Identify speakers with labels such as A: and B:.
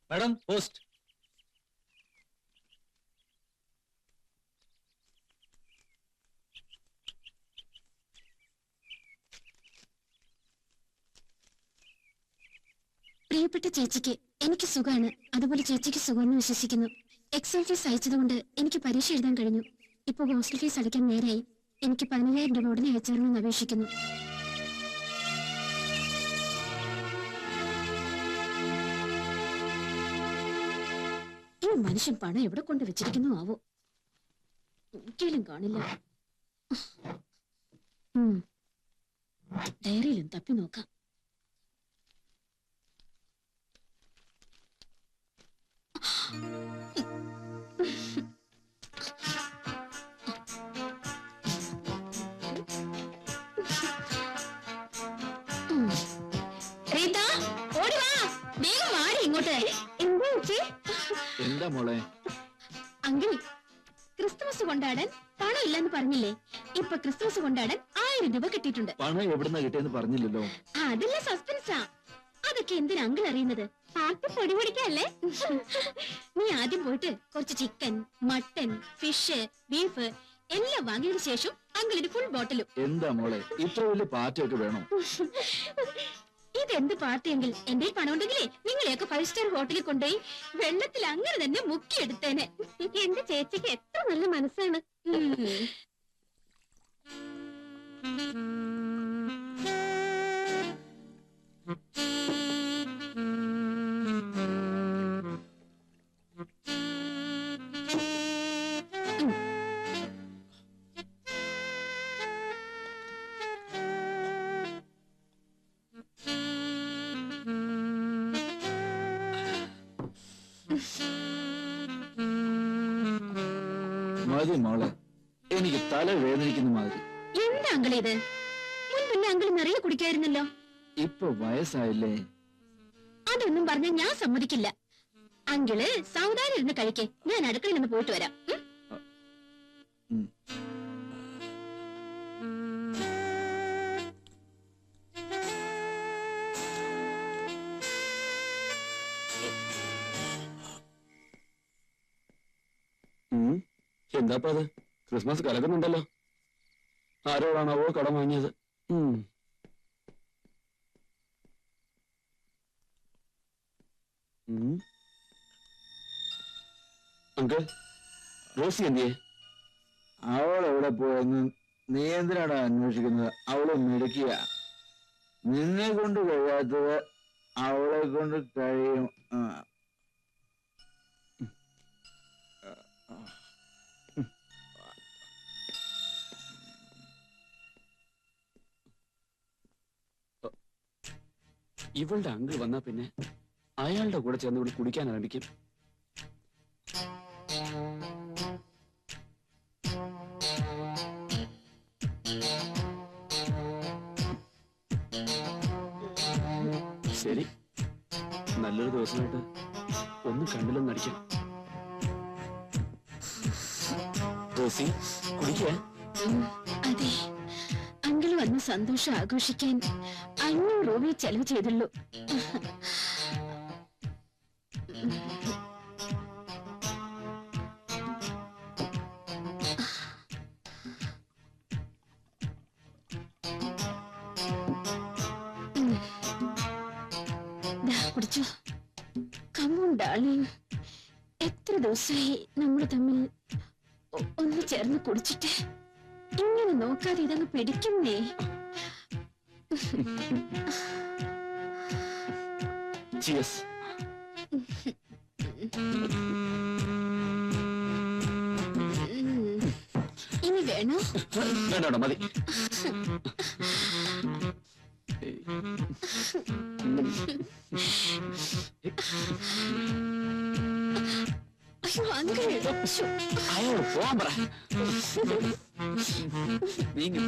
A: Madam post.
B: പ്രിയപ്പെട്ട ചേച്ചിക്ക് എനിക്ക് സുഖമാണ്, അതുപോലെ ചേച്ചിക്ക് സുഖമെന്ന് വിശ്വസിക്കുന്നു. എക്സാം ഫീസ് അയച്ചതുകൊണ്ട് എനിക്ക് പരീക്ഷ എഴുതാൻ കഴിഞ്ഞു. ഇപ്പൊ ഹോസ്റ്റൽ ഫീസ് അടയ്ക്കാൻ നേരായി. എനിക്ക് 15,000 രൂപ ഉടനെ അയച്ചേരണമെന്ന് അപേക്ഷിക്കുന്നു. ഈ മനുഷ്യൻ പണം എവിടെ കൊണ്ട് വെച്ചിരിക്കുന്നു ആവോ, ഒരിക്കലും കാണില്ല. ഡയറിയിലും തപ്പി നോക്കാം.
A: എന്താ മോളെ?
B: അങ്കിൾ, ക്രിസ്തുമസ് കൊണ്ടാടാൻ പണം ഇല്ലെന്ന് പറഞ്ഞില്ലേ? ഇപ്പൊ ക്രിസ്തുമസ് കൊണ്ടാടാൻ 1000 രൂപ കിട്ടിയിട്ടുണ്ട്.
A: പണം എവിടുന്ന കിട്ടിയെന്ന് പറഞ്ഞില്ലല്ലോ.
B: അതില്ല, സസ്പെൻസാ. അതൊക്കെ എന്തിനാ അങ്കിൾ അറിയുന്നത്? പാർട്ടി പൊടി പിടിക്കല്ലേ? നീ ആദ്യം പോയിട്ട് കുറച്ച് ചിക്കൻ, മട്ടൻ, ഫിഷ്, ബീഫ് എല്ലാം വാങ്ങിയതിനു ശേഷം അങ്കിളിന് ഫുൾ ബോട്ടിലും.
A: എന്താ മോളെ ഇത്ര വലിയ പാർട്ടിയൊക്കെ വേണോ?
B: ഇതെന്ത് പാർട്ടിയെങ്കിൽ എന്റെ പണം ഉണ്ടെങ്കിലേ നിങ്ങളെയൊക്കെ 5 സ്റ്റാർ ഹോട്ടലിൽ കൊണ്ടുപോയി വെള്ളത്തിൽ അങ്ങനെ തന്നെ മുക്കിയെടുത്തേനെ. എന്റെ ചേച്ചിക്ക് എത്ര നല്ല മനസ്സാണ്.
A: മതി മോളെ, എനിക്ക് തല വേദനിക്കുന്ന മാതിരി.
B: എന്താ അങ്കിൾ ഇത്? മുൻപിന്നെ അങ്കിൾ നിറയെ കുടിക്കായിരുന്നല്ലോ.
A: ഇപ്പൊ വയസ്സായില്ലേ?
B: അതൊന്നും പറഞ്ഞ ഞാൻ സമ്മതിക്കില്ല. അങ്കിള് സാവധാനം ഇരുന്ന് കഴിക്കേ, ഞാൻ അടുക്കളയിൽ നിന്ന് പോയിട്ട് വരാം.
A: എന്താപ്പ അത്? ക്രിസ്മസ് കലക്കുന്നുണ്ടല്ലോ. ആരോടാണാവോ കടം വാങ്ങിയത്? അങ്കിൾ, റോസി എന്തിയെ?
C: അവൾ എവിടെ പോയെന്ന് നീ എന്തിനാടാ അന്വേഷിക്കുന്നത്? അവള് മിടുക്കിയ. നിന്നെ കൊണ്ട് കഴിയാത്തത് അവളെ കൊണ്ട് കഴിയും.
A: ഇവളുടെ അങ്കിൾ വന്നാ പിന്നെ അയാളുടെ കൂടെ ചേർന്ന് കുടിക്കാൻ ആരംഭിക്കും. ശരി, നല്ലൊരു ദിവസമായിട്ട് ഒന്നും കണ്ടില്ലെന്ന് നടിക്കാം. റോസി, കുടിക്കുക.
B: അതെ, അങ്കിൾ വന്ന് സന്തോഷം ആഘോഷിക്കാൻ 500 രൂപ ചെലവ് ചെയ്തുള്ളൂ. കുടിച്ചോ. കമോൺ ഡാർലിംഗ്, എത്ര ദിവസമായി നമ്മൾ തമ്മിൽ ഒന്ന് ചേർന്ന് കുടിച്ചിട്ട്. ഇങ്ങനെ നോക്കാതെ ഇതങ്ങ് പിടിക്കുന്നേ.
A: Cheers.
B: ഇനി വേണോ?
A: വേണ്ട, മതി.
B: അയ്യോ അങ്കിൾ,
A: അയാളോട് പോവാൻ പറ. നീങ്ങി